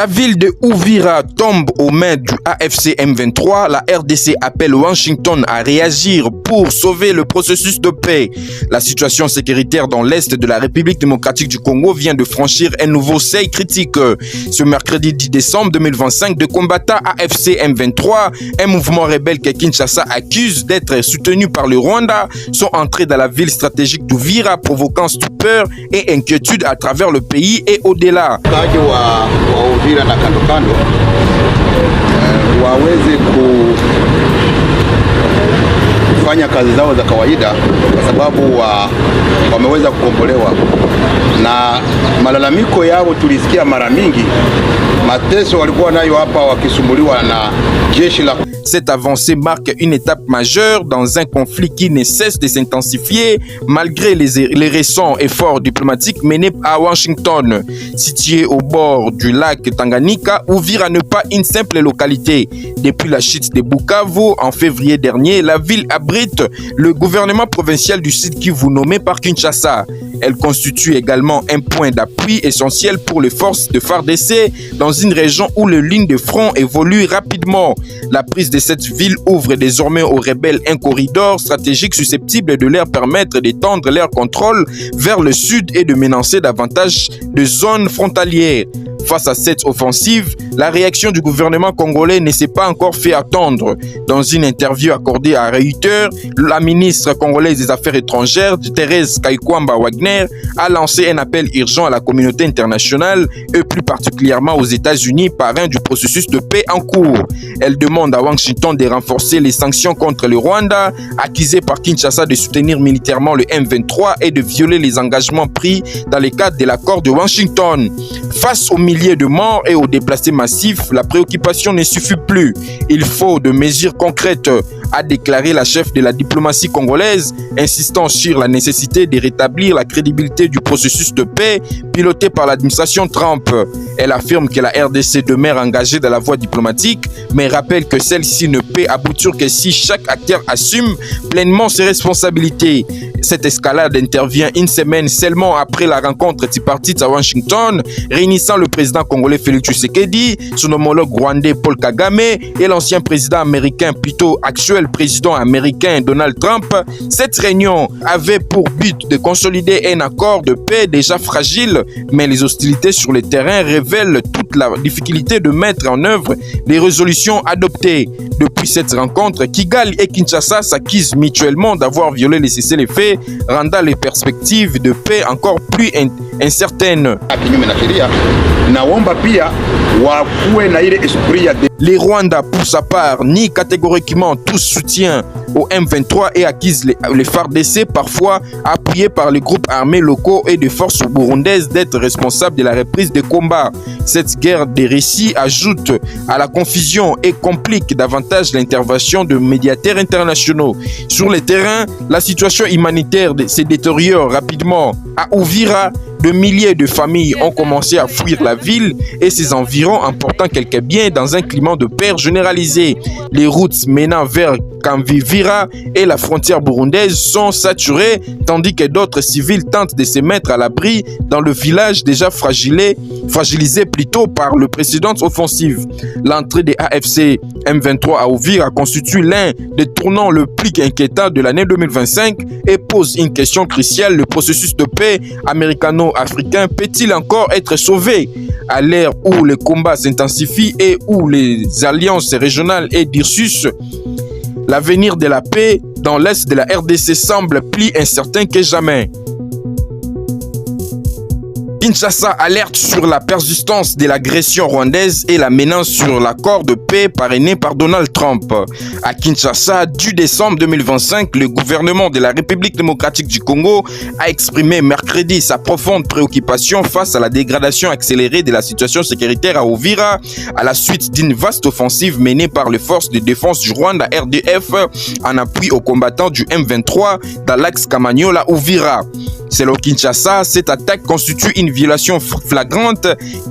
La ville de Uvira tombe aux mains du AFC M23. La RDC appelle Washington à réagir pour sauver le processus de paix. La situation sécuritaire dans l'est de la République démocratique du Congo vient de franchir un nouveau seuil critique. Ce mercredi 10 décembre 2025, de combattants AFC M23, un mouvement rebelle que Kinshasa accuse d'être soutenu par le Rwanda, sont entrés dans la ville stratégique d'Uvira, provoquant stupeur et inquiétude à travers le pays et au-delà. Uvira na kando kando waweze kufanya kazi zao za kawaida kwa sababu wameweza kukombolewa, na malalamiko yao tulisikia mara mingi, mateso walikuwa nayo hapa wakisumbuliwa na jeshi la. Cette avancée marque une étape majeure dans un conflit qui ne cesse de s'intensifier malgré les récents efforts diplomatiques menés à Washington. Située au bord du lac Tanganyika, Uvira n'est pas une simple localité. Depuis la chute de Bukavu en février dernier, la ville abrite le gouvernement provincial du Sud Kivu nommé par Kinshasa. Elle constitue également un point d'appui essentiel pour les forces de FARDC dans une région où les lignes de front évoluent rapidement. La prise de cette ville ouvre désormais aux rebelles un corridor stratégique susceptible de leur permettre d'étendre leur contrôle vers le sud et de menacer davantage de zones frontalières. Face à cette offensive, la réaction du gouvernement congolais ne s'est pas encore fait attendre. Dans une interview accordée à Reuters, la ministre congolaise des Affaires étrangères, Thérèse Kaikwamba Wagner, a lancé un appel urgent à la communauté internationale et plus particulièrement aux États-Unis, parrain du processus de paix en cours. Elle demande à Washington de renforcer les sanctions contre le Rwanda, accusé par Kinshasa de soutenir militairement le M23 et de violer les engagements pris dans le cadre de l'accord de Washington. Face aux milliers de morts et aux déplacés massifs, la préoccupation ne suffit plus. Il faut de mesures concrètes, a déclaré la chef de la diplomatie congolaise, insistant sur la nécessité de rétablir la crédibilité du processus de paix piloté par l'administration Trump. Elle affirme que la RDC demeure engagée dans la voie diplomatique, mais rappelle que celle-ci ne peut aboutir que si chaque acteur assume pleinement ses responsabilités. Cette escalade intervient une semaine seulement après la rencontre tripartite à Washington, réunissant le président congolais Félix Tshisekedi, son homologue rwandais Paul Kagame et l'ancien président américain, plutôt actuel président américain Donald Trump. Cette réunion avait pour but de consolider un accord de paix déjà fragile, mais les hostilités sur le terrain révèlent toute la difficulté de mettre en œuvre les résolutions adoptées. Depuis cette rencontre, Kigali et Kinshasa s'accusent mutuellement d'avoir violé les cessez-le-feu, rendant les perspectives de paix encore plus incertaines. Les Rwandais, pour sa part, nient catégoriquement tout soutien au M23 et accusent les FARDC, parfois appuyés par les groupes armés locaux et des forces burundaises, d'être responsables de la reprise des combats. Cette guerre des récits ajoute à la confusion et complique davantage l'intervention de médiateurs internationaux. Sur le terrain, la situation humanitaire se détériore rapidement. À Uvira, de milliers de familles ont commencé à fuir la ville et ses environs, emportant quelques biens dans un climat de peur généralisé. Les routes menant vers Kamvivira et la frontière burundaise sont saturées, tandis que d'autres civils tentent de se mettre à l'abri dans le village déjà fragilisé plutôt par le précédente offensive. L'entrée des AFC M23 à Uvira constitue l'un des tournants le plus inquiétants de l'année 2025 et pose une question cruciale: le processus de paix américano-africain peut-il encore être sauvé? À l'ère où les combats s'intensifient et où les alliances régionales et d'Ursus, l'avenir de la paix dans l'est de la RDC semble plus incertain que jamais. Kinshasa alerte sur la persistance de l'agression rwandaise et la menace sur l'accord de paix parrainé par Donald Trump. À Kinshasa, du décembre 2025, le gouvernement de la République démocratique du Congo a exprimé mercredi sa profonde préoccupation face à la dégradation accélérée de la situation sécuritaire à Uvira à la suite d'une vaste offensive menée par les forces de défense du Rwanda RDF en appui aux combattants du M23 dans l'axe Kamanyola-Uvira. Selon Kinshasa, cette attaque constitue une violation flagrante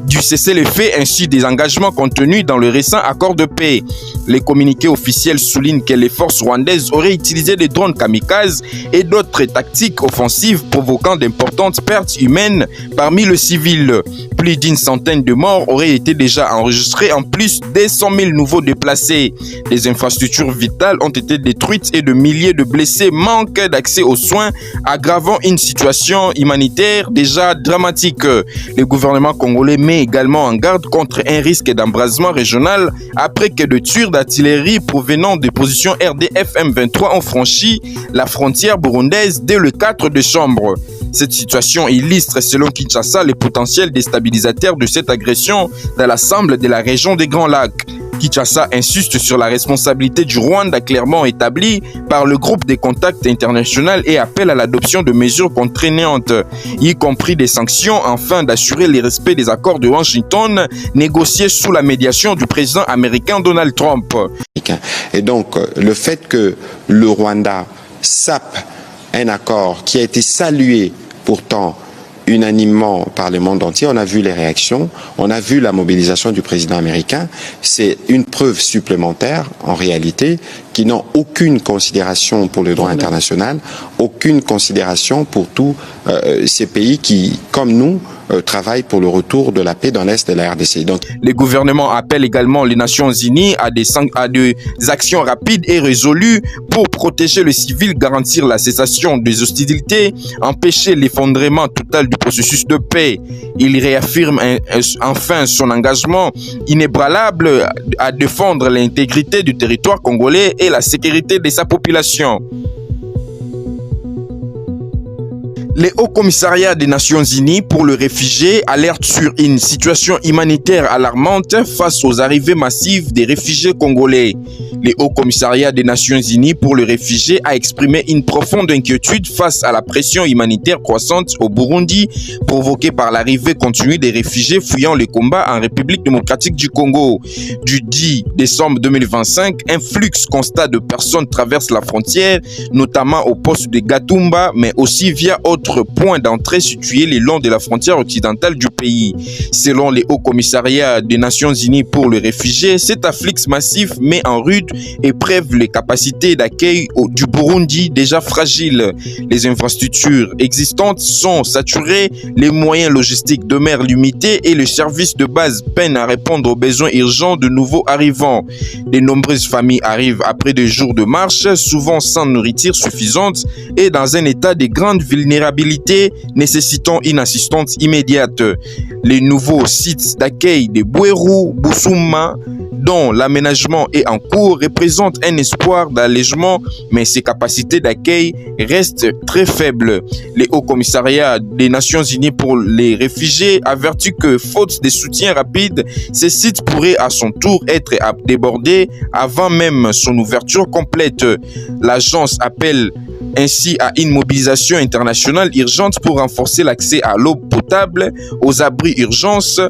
du cessez-le-feu ainsi des engagements contenus dans le récent accord de paix. Les communiqués officiels soulignent que les forces rwandaises auraient utilisé des drones kamikazes et d'autres tactiques offensives provoquant d'importantes pertes humaines parmi les civils. Plus d'une centaine de morts auraient été déjà enregistrés en plus des 100 000 nouveaux déplacés. Les infrastructures vitales ont été détruites et de milliers de blessés manquent d'accès aux soins, aggravant une situation humanitaire déjà dramatique. Le gouvernement congolais met également en garde contre un risque d'embrasement régional après que de tirs d'artillerie provenant des positions RDF M23 ont franchi la frontière burundaise dès le 4 décembre. Cette situation illustre, selon Kinshasa, le potentiel déstabilisateur de cette agression dans l'ensemble de la région des Grands Lacs. Kinshasa insiste sur la responsabilité du Rwanda clairement établie par le groupe de contact international et appelle à l'adoption de mesures contraignantes, y compris des sanctions, afin d'assurer le respect des accords de Washington négociés sous la médiation du président américain Donald Trump. Et donc, le fait que le Rwanda sape un accord qui a été salué pourtant unanimement par le monde entier, on a vu les réactions, on a vu la mobilisation du président américain, c'est une preuve supplémentaire en réalité qui n'ont aucune considération pour le droit international, aucune considération pour tous ces pays qui, comme nous, travaillent pour le retour de la paix dans l'Est de la RDC. Donc, le gouvernement appelle également les Nations Unies à des actions rapides et résolues pour protéger les civils, garantir la cessation des hostilités, empêcher l'effondrement total du processus de paix. Il réaffirme enfin son engagement inébranlable à défendre l'intégrité du territoire congolais et la sécurité de sa population. Le Haut Commissariat des Nations Unies pour le réfugié alerte sur une situation humanitaire alarmante face aux arrivées massives des réfugiés congolais. Le Haut Commissariat des Nations Unies pour le réfugié a exprimé une profonde inquiétude face à la pression humanitaire croissante au Burundi provoquée par l'arrivée continue des réfugiés fuyant les combats en République démocratique du Congo. Du 10 décembre 2025, un flux constant de personnes traverse la frontière, notamment au poste de Gatumba, mais aussi via autres points d'entrée situés le long de la frontière occidentale du pays. Selon le Haut Commissariat des Nations Unies pour les réfugiés, cet afflux massif met en rude épreuve les capacités d'accueil du Burundi déjà fragiles. Les infrastructures existantes sont saturées, les moyens logistiques demeurent limités et les services de base peinent à répondre aux besoins urgents de nouveaux arrivants. De nombreuses familles arrivent après des jours de marche, souvent sans nourriture suffisante et dans un état de grande vulnérabilité nécessitant une assistance immédiate. Les nouveaux sites d'accueil de Bweru, Busuma, dont l'aménagement est en cours, représentent un espoir d'allègement, mais ses capacités d'accueil restent très faibles. Le Haut Commissariat des Nations Unies pour les réfugiés avertit que, faute de soutien rapide, ces sites pourraient à son tour être débordés avant même son ouverture complète. L'agence appelle ainsi à une mobilisation internationale urgente pour renforcer l'accès à l'eau potable, aux abris urgences,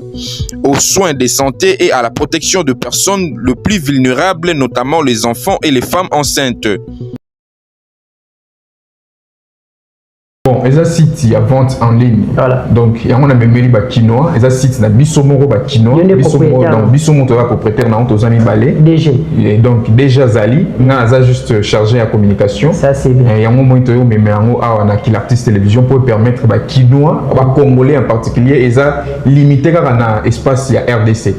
aux soins de santé et à la protection de personnes les plus vulnérables, notamment les enfants et les femmes enceintes. Bon, eza site ya vente en ligne. Voilà. Donc yango na memeli ba quinoa, eza site na bisomoro ba quinoa, bisomoro donc bisomoto la propriétaire na onto zami balé. DG. Et donc déjà zali, na za juste chargé à communication. Ça c'est bien. Yango moito yo meme yango awa na l'artiste télévision pour permettre ba quinoa, ba congolais en particulier, eza limité kaka na espace ya RDC.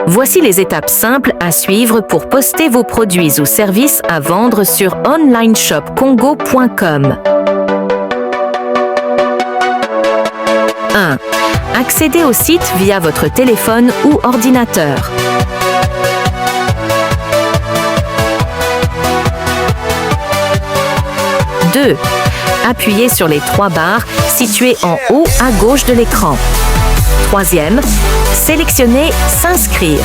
Voici les étapes simples à suivre pour poster vos produits ou services à vendre sur onlineshopcongo.com. 1. Accédez au site via votre téléphone ou ordinateur. 2. Appuyez sur les 3 barres situées en haut à gauche de l'écran. 3e, sélectionnez « S'inscrire ».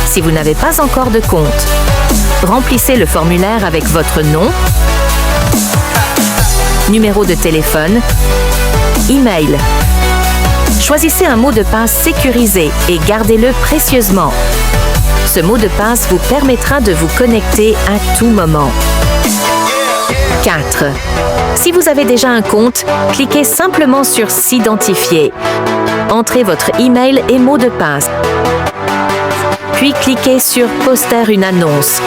Si vous n'avez pas encore de compte, remplissez le formulaire avec votre nom, numéro de téléphone, email. Choisissez un mot de passe sécurisé et gardez-le précieusement. Ce mot de passe vous permettra de vous connecter à tout moment. 4. Si vous avez déjà un compte, cliquez simplement sur « S'identifier ». Entrez votre email et mot de passe. Puis cliquez sur « Poster une annonce ».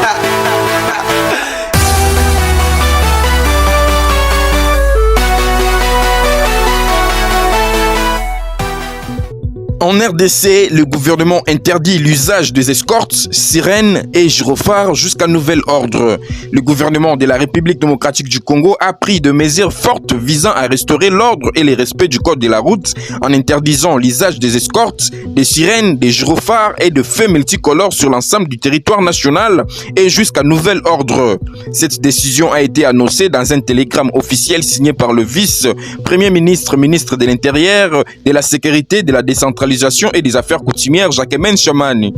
En RDC, le gouvernement interdit l'usage des escortes, sirènes et gyrophares jusqu'à nouvel ordre. Le gouvernement de la République démocratique du Congo a pris de mesures fortes visant à restaurer l'ordre et le respect du code de la route en interdisant l'usage des escortes, des sirènes, des gyrophares et de feux multicolores sur l'ensemble du territoire national et jusqu'à nouvel ordre. Cette décision a été annoncée dans un télégramme officiel signé par le vice-premier ministre, ministre de l'Intérieur, de la Sécurité, de la Décentralisation et des affaires coutumières, Jacquemain Chamani.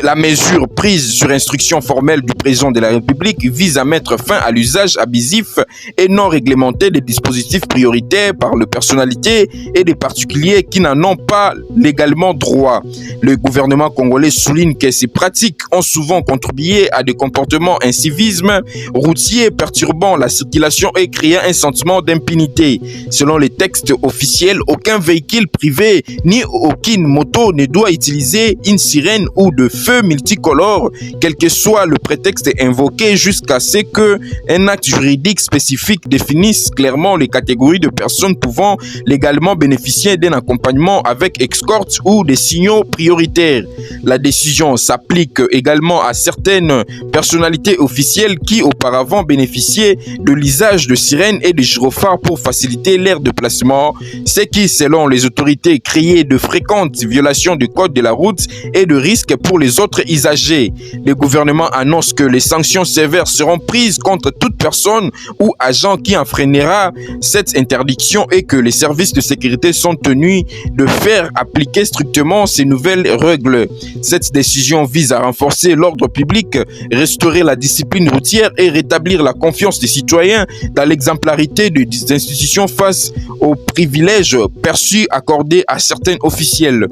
La mesure prise sur instruction formelle du président de la République vise à mettre fin à l'usage abusif et non réglementé des dispositifs prioritaires par les personnalités et des particuliers qui n'en ont pas légalement droit. Le gouvernement congolais souligne que ces pratiques ont souvent contribué à des comportements incivisme routier perturbant la circulation et créant un sentiment d'impunité. Selon les textes officiels, aucun véhicule privé ni aucune moto ne doit utiliser une sirène ou de feu multicolore, quel que soit le prétexte invoqué, jusqu'à ce qu'un acte juridique spécifique définisse clairement les catégories de personnes pouvant légalement bénéficier d'un accompagnement avec escorte ou des signaux prioritaires. La décision s'applique également à certaines personnalités officielles qui auparavant bénéficiaient de l'usage de sirènes et de gyrophares pour faciliter leur déplacement, ce qui, selon les autorités, créait de fréquentes violations du code de la route et de risques pour les autres usagers. Le gouvernement annonce que les sanctions sévères seront prises contre toute personne ou agent qui enfreindra cette interdiction et que les services de sécurité sont tenus de faire appliquer strictement ces nouvelles règles. Cette décision vise à renforcer l'ordre public, restaurer la discipline routière et rétablir la confiance des citoyens dans l'exemplarité des institutions face aux privilèges perçus accordés à certains officiels.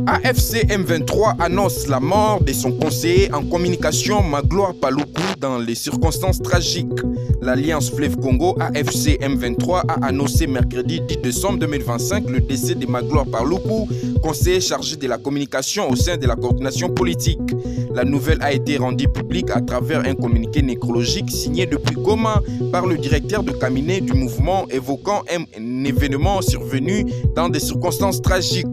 AFC M23 annonce la mort de son conseiller en communication Magloire Paluku dans les circonstances tragiques. L'Alliance Fleuve Congo AFC M23 a annoncé mercredi 10 décembre 2025 le décès de Magloire Paluku, conseiller chargé de la communication au sein de la coordination politique. La nouvelle a été rendue publique à travers un communiqué nécrologique signé depuis Goma par le directeur de cabinet du mouvement évoquant un événement survenu dans des circonstances tragiques.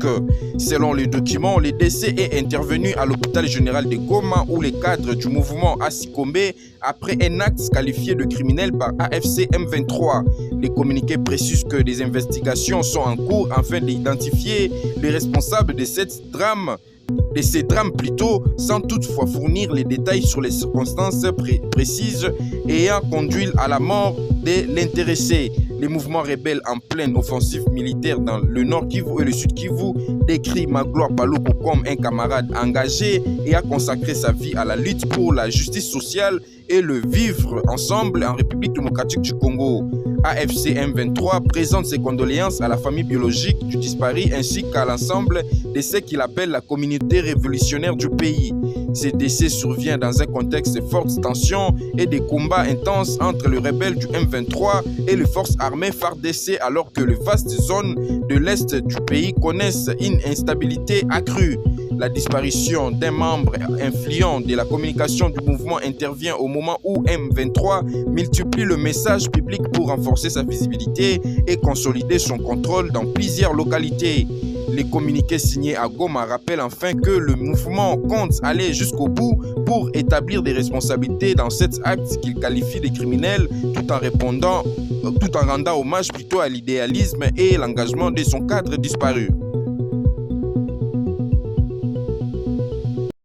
Selon le document, le décès est intervenu à l'hôpital général de Goma où les cadres du mouvement a succombé après un acte qualifié de criminel par AFC M23. Les communiqués précisent que des investigations sont en cours afin d'identifier les responsables de ces drames sans toutefois fournir les détails sur les circonstances précises ayant conduit à la mort de l'intéressé. Les mouvements rebelles en pleine offensive militaire dans le Nord Kivu et le Sud Kivu décrit Magloire Paluku comme un camarade engagé et a consacré sa vie à la lutte pour la justice sociale et le vivre ensemble en République démocratique du Congo. AFC M23 présente ses condoléances à la famille biologique du disparu ainsi qu'à l'ensemble de ce qu'il appelle la communauté révolutionnaire du pays. Ce décès survient dans un contexte de forte tension et de combats intenses entre les rebelles du M23 et les forces armées FARDC alors que les vastes zones de l'Est du pays connaissent une instabilité accrue. La disparition d'un membre influent de la communication du mouvement intervient au moment où M23 multiplie le message public pour renforcer sa visibilité et consolider son contrôle dans plusieurs localités. Les communiqués signés à Goma rappellent enfin que le mouvement compte aller jusqu'au bout pour établir des responsabilités dans cet acte qu'il qualifie de criminel tout en rendant hommage plutôt à l'idéalisme et l'engagement de son cadre disparu.